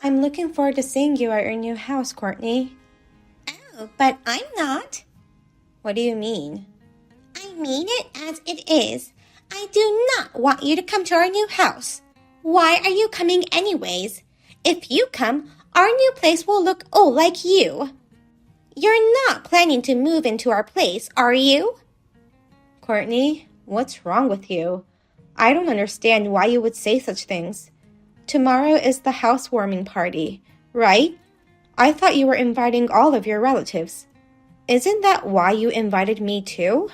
I'm looking forward to seeing you at your new house, Courtney. Oh, but I'm not. What do you mean? I mean it as it is. I do not want you to come to our new house. Why are you coming anyways? If you come, our new place will look old like you. You're not planning to move into our place, are you? Courtney, what's wrong with you? I don't understand why you would say such things. Tomorrow is the housewarming party, right? I thought you were inviting all of your relatives. Isn't that why you invited me too?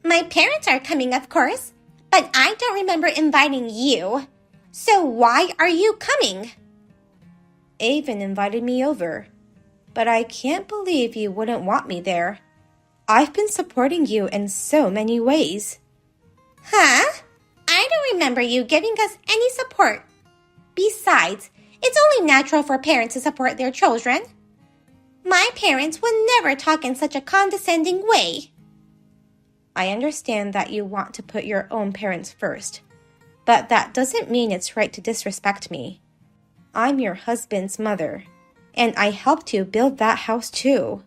My parents are coming, of course, but I don't remember inviting you. So why are you coming? Avon invited me over, but I can't believe you wouldn't want me there. I've been supporting you in so many ways. Huh? I don't remember you giving us any support. Besides, it's only natural for parents to support their children. My parents would never talk in such a condescending way. I understand that you want to put your own parents first, but that doesn't mean it's right to disrespect me. I'm your husband's mother, and I helped you build that house too.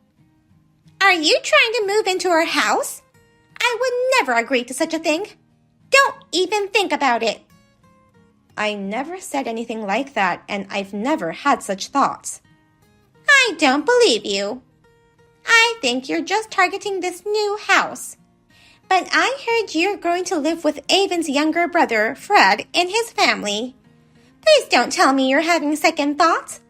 Are you trying to move into our house? I would never agree to such a thing. Don't even think about it. I never said anything like that, and I've never had such thoughts. I don't believe you. I think you're just targeting this new house. But I heard you're going to live with Avon's younger brother, Fred, and his family. Please don't tell me you're having second thoughts.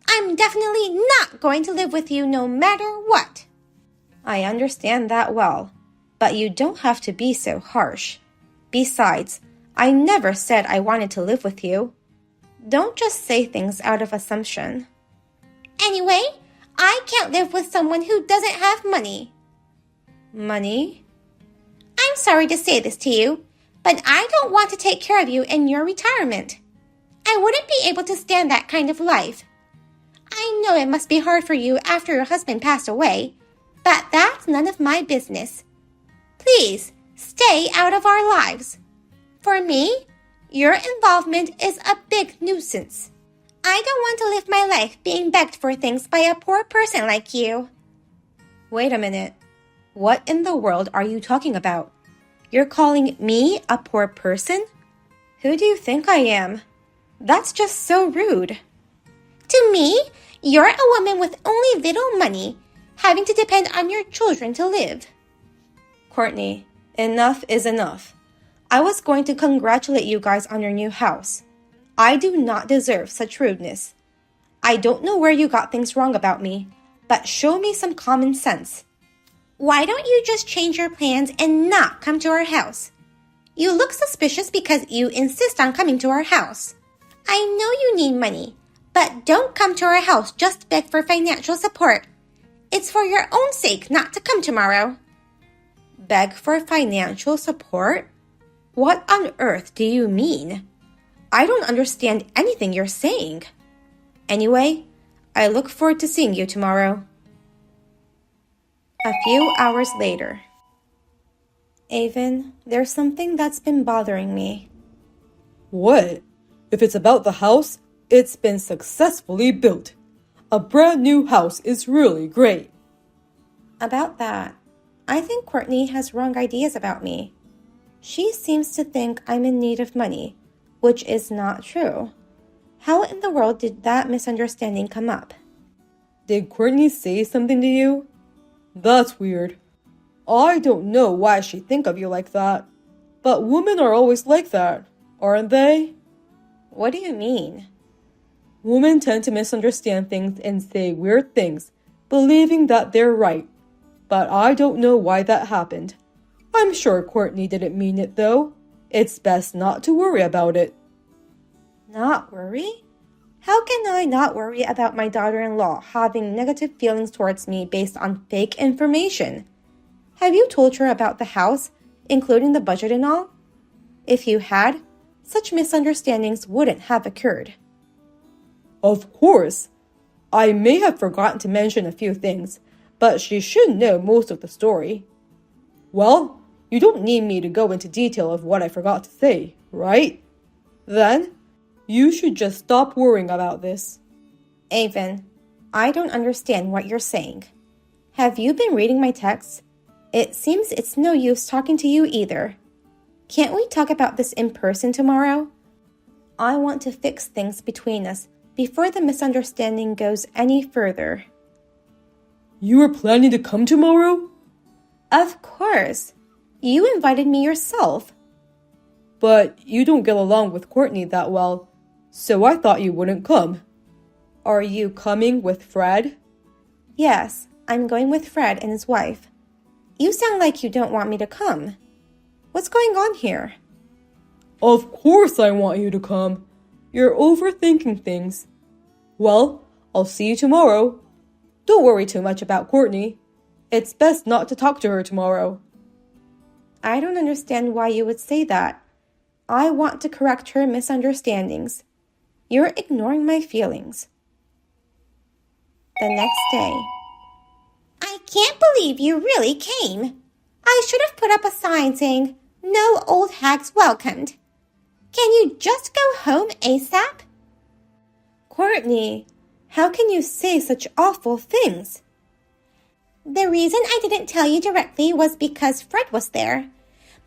I'm definitely not going to live with you no matter what. I understand that well, but you don't have to be so harsh. Besides, I never said I wanted to live with you. Don't just say things out of assumption. Anyway, I can't live with someone who doesn't have money. Money? I'm sorry to say this to you, but I don't want to take care of you in your retirement. I wouldn't be able to stand that kind of life. I know it must be hard for you after your husband passed away, but that's none of my business. Please, stay out of our lives. For me, your involvement is a big nuisance. I don't want to live my life being begged for things by a poor person like you. Wait a minute. What in the world are you talking about? You're calling me a poor person? Who do you think I am? That's just so rude. To me, you're a woman with only little money, having to depend on your children to live. Courtney, enough is enough. I was going to congratulate you guys on your new house. I do not deserve such rudeness. I don't know where you got things wrong about me, but show me some common sense. Why don't you just change your plans and not come to our house? You look suspicious because you insist on coming to our house. I know you need money, but don't come to our house just to beg for financial support. It's for your own sake not to come tomorrow. Beg for financial support? What on earth do you mean? I don't understand anything you're saying. Anyway, I look forward to seeing you tomorrow. A few hours later. Avon, there's something that's been bothering me. What? If it's about the house, it's been successfully built. A brand new house is really great. About that, I think Courtney has wrong ideas about me. She seems to think I'm in need of money, which is not true. How in the world did that misunderstanding come up? Did Courtney say something to you? That's weird. I don't know why she think of you like that. But women are always like that, aren't they? What do you mean? Women tend to misunderstand things and say weird things, believing that they're right. But I don't know why that happened. I'm sure Courtney didn't mean it though. It's best not to worry about it. Not worry? How can I not worry about my daughter-in-law having negative feelings towards me based on fake information? Have you told her about the house, including the budget and all? If you had, such misunderstandings wouldn't have occurred. Of course. I may have forgotten to mention a few things, but she should know most of the story. Well, you don't need me to go into detail of what I forgot to say, right? Then, You should just stop worrying about this. Avon, I don't understand what you're saying. Have you been reading my texts? It seems it's no use talking to you either. Can't we talk about this in person tomorrow? I want to fix things between us before the misunderstanding goes any further. You are planning to come tomorrow? Of course. You invited me yourself. But you don't get along with Courtney that well, so I thought you wouldn't come. Are you coming with Fred? Yes, I'm going with Fred and his wife. You sound like you don't want me to come. What's going on here? Of course I want you to come. You're overthinking things. Well, I'll see you tomorrow. Don't worry too much about Courtney. It's best not to talk to her tomorrow. I don't understand why you would say that. I want to correct her misunderstandings. You're ignoring my feelings. The next day. I can't believe you really came. I should have put up a sign saying, "No old hags welcomed." Can you just go home ASAP? Courtney, how can you say such awful things? The reason I didn't tell you directly was because Fred was there.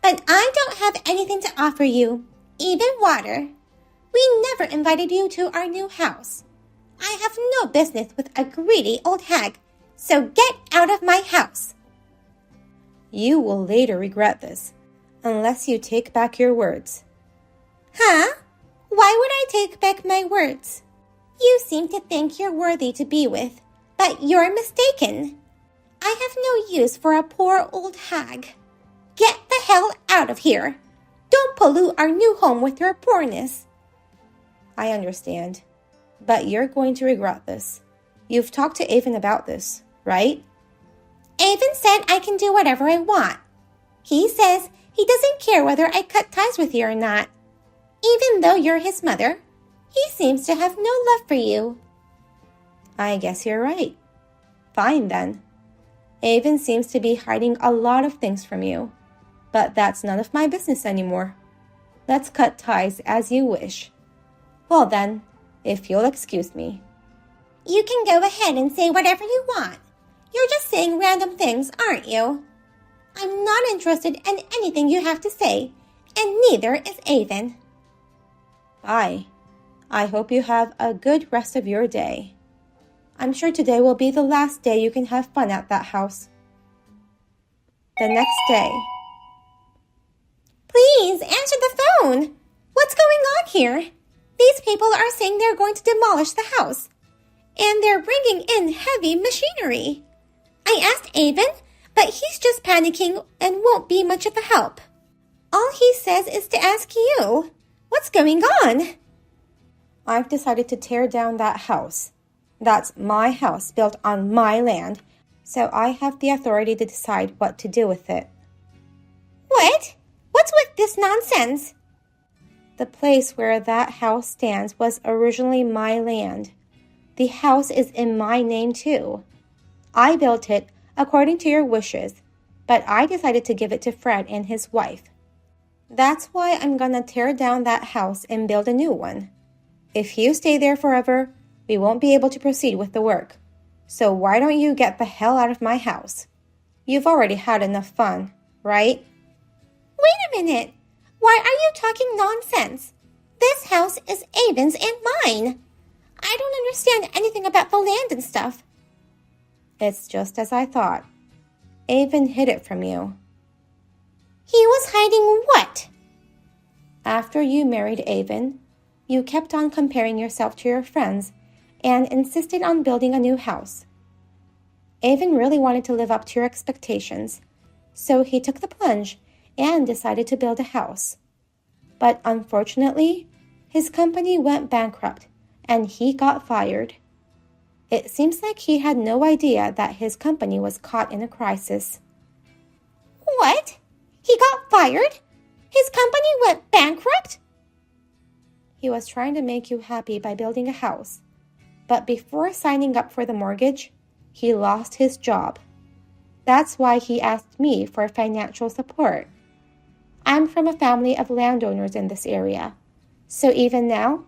But I don't have anything to offer you, even water. We never invited you to our new house. I have no business with a greedy old hag, so get out of my house. You will later regret this, unless you take back your words. Huh? Why would I take back my words? You seem to think you're worthy to be with, but you're mistaken. I have no use for a poor old hag. Get the hell out of here. Don't pollute our new home with your poorness. I understand, but you're going to regret this. You've talked to Avon about this, right? Avon said I can do whatever I want. He says he doesn't care whether I cut ties with you or not. Even though you're his mother, he seems to have no love for you. I guess you're right. Fine then. Avon seems to be hiding a lot of things from you, but that's none of my business anymore. Let's cut ties as you wish. Well then, if you'll excuse me. You can go ahead and say whatever you want. You're just saying random things, aren't you? I'm not interested in anything you have to say, and neither is Avon. Bye. I hope you have a good rest of your day. I'm sure today will be the last day you can have fun at that house. The next day. Please answer the phone. What's going on here? These people are saying they're going to demolish the house, and they're bringing in heavy machinery. I asked Avon, but he's just panicking and won't be much of a help. All he says is to ask you, what's going on? I've decided to tear down that house. That's my house built on my land, so I have the authority to decide what to do with it. What? What's with this nonsense? The place where that house stands was originally my land. The house is in my name too. I built it according to your wishes, but I decided to give it to Fred and his wife. That's why I'm gonna tear down that house and build a new one. If you stay there forever, we won't be able to proceed with the work. So why don't you get the hell out of my house? You've already had enough fun, right? Wait a minute. Why are you talking nonsense? This house is Avon's and mine. I don't understand anything about the land and stuff. It's just as I thought. Avon hid it from you. He was hiding what? After you married Avon, you kept on comparing yourself to your friends and insisted on building a new house. Avon really wanted to live up to your expectations, so he took the plunge and decided to build a house. But unfortunately, his company went bankrupt and he got fired. It seems like he had no idea that his company was caught in a crisis. What? He got fired? His company went bankrupt? He was trying to make you happy by building a house, but before signing up for the mortgage, he lost his job. That's why he asked me for financial support. I'm from a family of landowners in this area, so even now,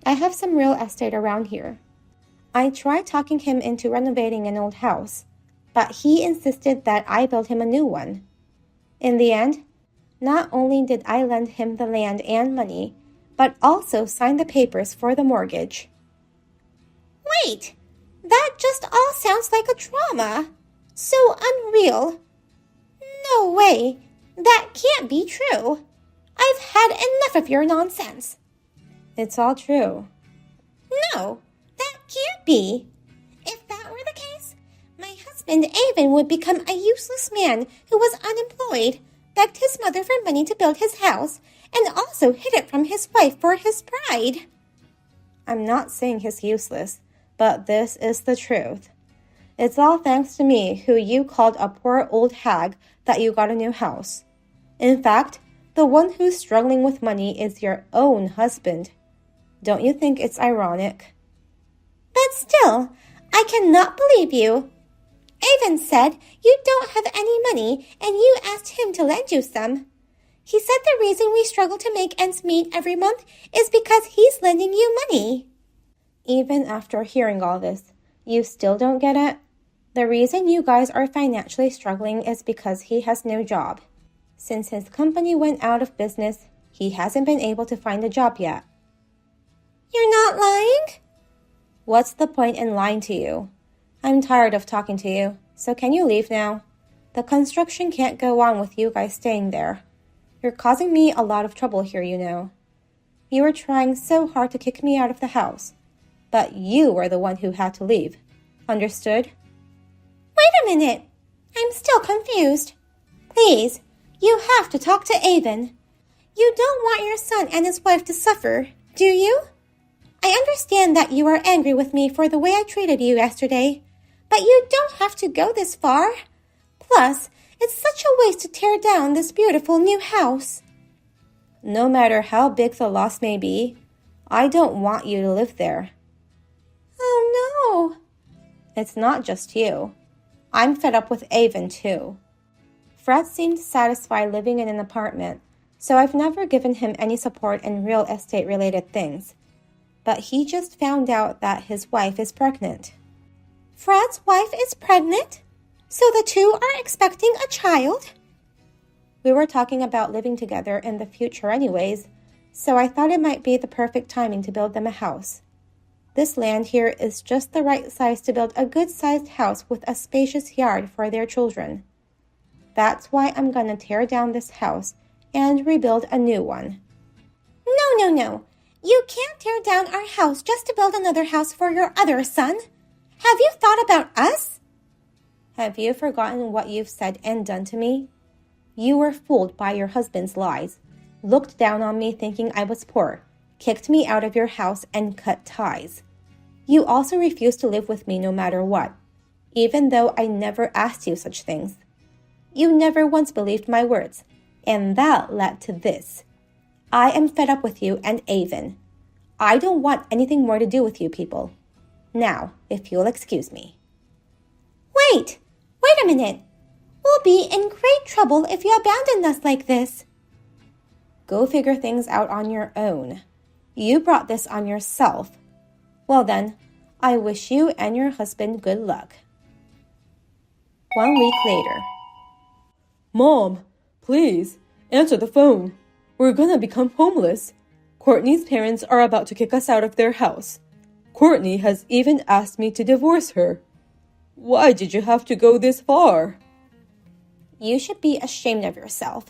I have some real estate around here. I tried talking him into renovating an old house, but he insisted that I build him a new one. In the end, not only did I lend him the land and money, but also sign the papers for the mortgage. Wait, that just all sounds like a drama. So unreal. No way, that can't be true. I've had enough of your nonsense. It's all true. No, that can't be. If that were the case, my husband Avon would become a useless man who was unemployed, begged his mother for money to build his house, and also hid it from his wife for his pride. I'm not saying he's useless, but this is the truth. It's all thanks to me, who you called a poor old hag, that you got a new house. In fact, the one who's struggling with money is your own husband. Don't you think it's ironic? But still, I cannot believe you. Avon said you don't have any money and you asked him to lend you some. He said the reason we struggle to make ends meet every month is because he's lending you money. Even after hearing all this, you still don't get it? The reason you guys are financially struggling is because he has no job. Since his company went out of business, he hasn't been able to find a job yet. You're not lying? What's the point in lying to you? I'm tired of talking to you, so can you leave now? The construction can't go on with you guys staying there. You're causing me a lot of trouble here, you know. You were trying so hard to kick me out of the house, but you were the one who had to leave. Understood? Wait a minute. I'm still confused. Please, you have to talk to Avon. You don't want your son and his wife to suffer, do you? I understand that you are angry with me for the way I treated you yesterday, but you don't have to go this far. Plus, it's such a waste to tear down this beautiful new house. No matter how big the loss may be, I don't want you to live there. Oh no. It's not just you. I'm fed up with Avon too. Fred seemed satisfied living in an apartment, so I've never given him any support in real estate related things. But he just found out that his wife is pregnant. Fred's wife is pregnant? So the two are expecting a child? We were talking about living together in the future anyways, so I thought it might be the perfect timing to build them a house. This land here is just the right size to build a good-sized house with a spacious yard for their children. That's why I'm gonna tear down this house and rebuild a new one. No. You can't tear down our house just to build another house for your other son. Have you thought about us? Have you forgotten what you've said and done to me? You were fooled by your husband's lies, looked down on me thinking I was poor, kicked me out of your house, and cut ties. You also refused to live with me no matter what, even though I never asked you such things. You never once believed my words, and that led to this. I am fed up with you and Avon. I don't want anything more to do with you people. Now, if you'll excuse me. Wait a minute. We'll be in great trouble if you abandon us like this. Go figure things out on your own. You brought this on yourself. Well then, I wish you and your husband good luck. 1 week later. Mom, please, answer the phone. We're gonna become homeless. Courtney's parents are about to kick us out of their house. Courtney has even asked me to divorce her. Why did you have to go this far? You should be ashamed of yourself.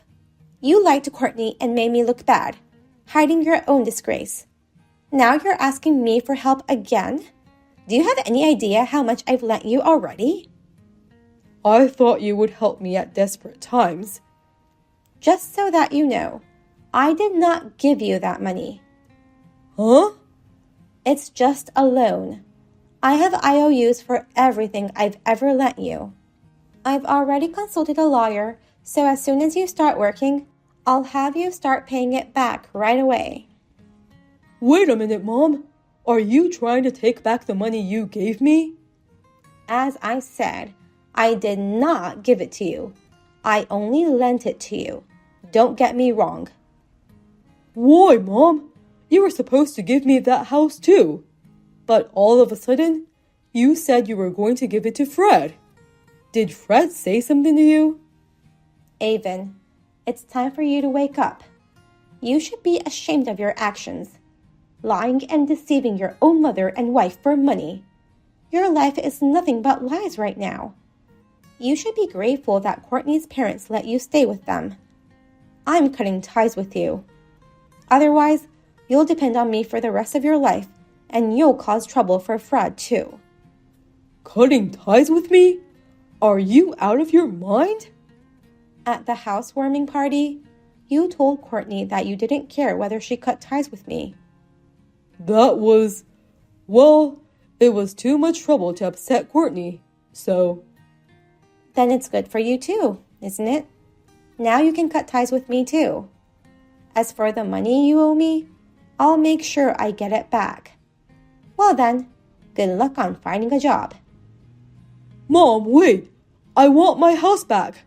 You lied to Courtney and made me look bad, hiding your own disgrace. Now you're asking me for help again? Do you have any idea how much I've lent you already? I thought you would help me at desperate times. Just so that you know, I did not give you that money. Huh? It's just a loan. I have IOUs for everything I've ever lent you. I've already consulted a lawyer, so as soon as you start working, I'll have you start paying it back right away. Wait a minute, Mom. Are you trying to take back the money you gave me? As I said, I did not give it to you. I only lent it to you. Don't get me wrong. Why, Mom? You were supposed to give me that house too. But all of a sudden, you said you were going to give it to Fred. Did Fred say something to you? Avon, it's time for you to wake up. You should be ashamed of your actions. Lying and deceiving your own mother and wife for money. Your life is nothing but lies right now. You should be grateful that Courtney's parents let you stay with them. I'm cutting ties with you. Otherwise, you'll depend on me for the rest of your life, and you'll cause trouble for Fred too. Cutting ties with me? Are you out of your mind? At the housewarming party, you told Courtney that you didn't care whether she cut ties with me. That was... well, it was too much trouble to upset Courtney, so... Then it's good for you too, isn't it? Now you can cut ties with me too. As for the money you owe me, I'll make sure I get it back. Well then, good luck on finding a job. Mom, wait! I want my house back!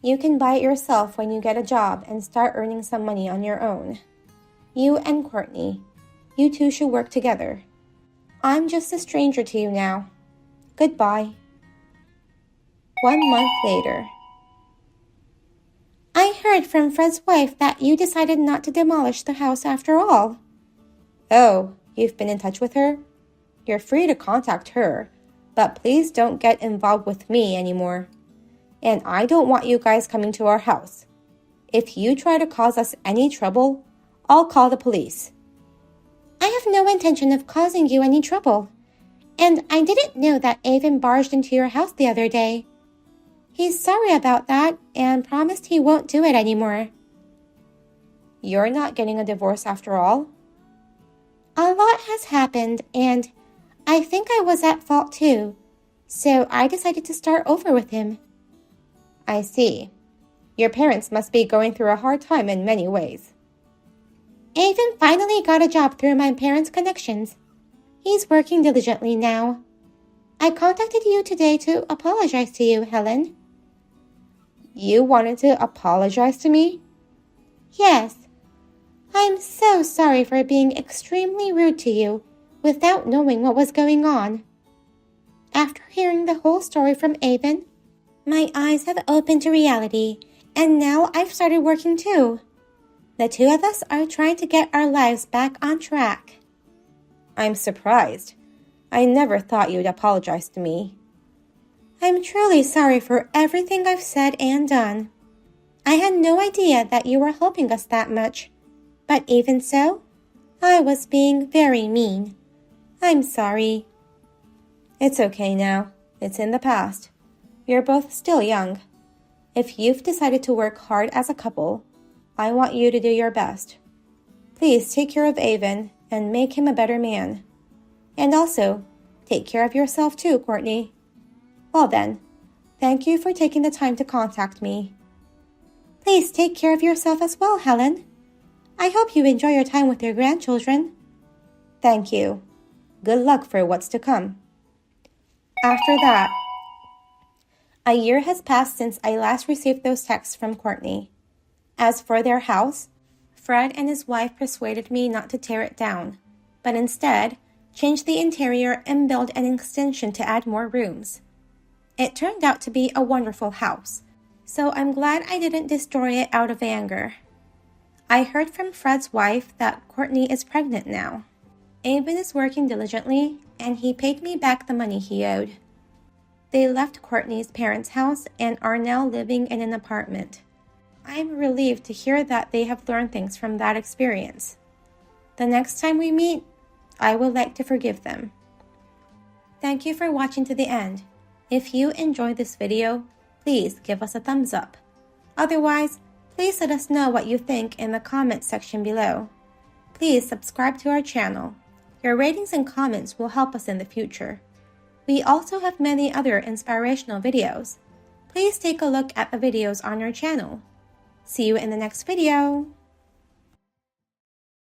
You can buy it yourself when you get a job and start earning some money on your own. You and Courtney, you two should work together. I'm just a stranger to you now. Goodbye. 1 month later. I heard from Fred's wife that you decided not to demolish the house after all. Oh, you've been in touch with her? You're free to contact her, but please don't get involved with me anymore. And I don't want you guys coming to our house. If you try to cause us any trouble, I'll call the police. I have no intention of causing you any trouble. And I didn't know that Avon barged into your house the other day. He's sorry about that and promised he won't do it anymore. You're not getting a divorce after all? A lot has happened, and I think I was at fault too. So I decided to start over with him. I see. Your parents must be going through a hard time in many ways. Avon finally got a job through my parents' connections. He's working diligently now. I contacted you today to apologize to you, Helen. You wanted to apologize to me? Yes. I'm so sorry for being extremely rude to you without knowing what was going on. After hearing the whole story from Avon, my eyes have opened to reality, and now I've started working too. The two of us are trying to get our lives back on track. I'm surprised. I never thought you'd apologize to me. I'm truly sorry for everything I've said and done. I had no idea that you were helping us that much. But even so, I was being very mean. I'm sorry. It's okay now. It's in the past. You're both still young. If you've decided to work hard as a couple, I want you to do your best. Please take care of Avon and make him a better man. And also, take care of yourself too, Courtney. Well then, thank you for taking the time to contact me. Please take care of yourself as well, Helen. I hope you enjoy your time with your grandchildren. Thank you. Good luck for what's to come. After that, a year has passed since I last received those texts from Courtney. As for their house, Fred and his wife persuaded me not to tear it down, but instead change the interior and build an extension to add more rooms. It turned out to be a wonderful house, so I'm glad I didn't destroy it out of anger. I heard from Fred's wife that Courtney is pregnant now. Avon is working diligently, and he paid me back the money he owed. They left Courtney's parents' house and are now living in an apartment. I'm relieved to hear that they have learned things from that experience. The next time we meet, I would like to forgive them. Thank you for watching to the end. If you enjoyed this video, please give us a thumbs up. Otherwise, please let us know what you think in the comments section below. Please subscribe to our channel. Your ratings and comments will help us in the future. We also have many other inspirational videos. Please take a look at the videos on our channel. See you in the next video.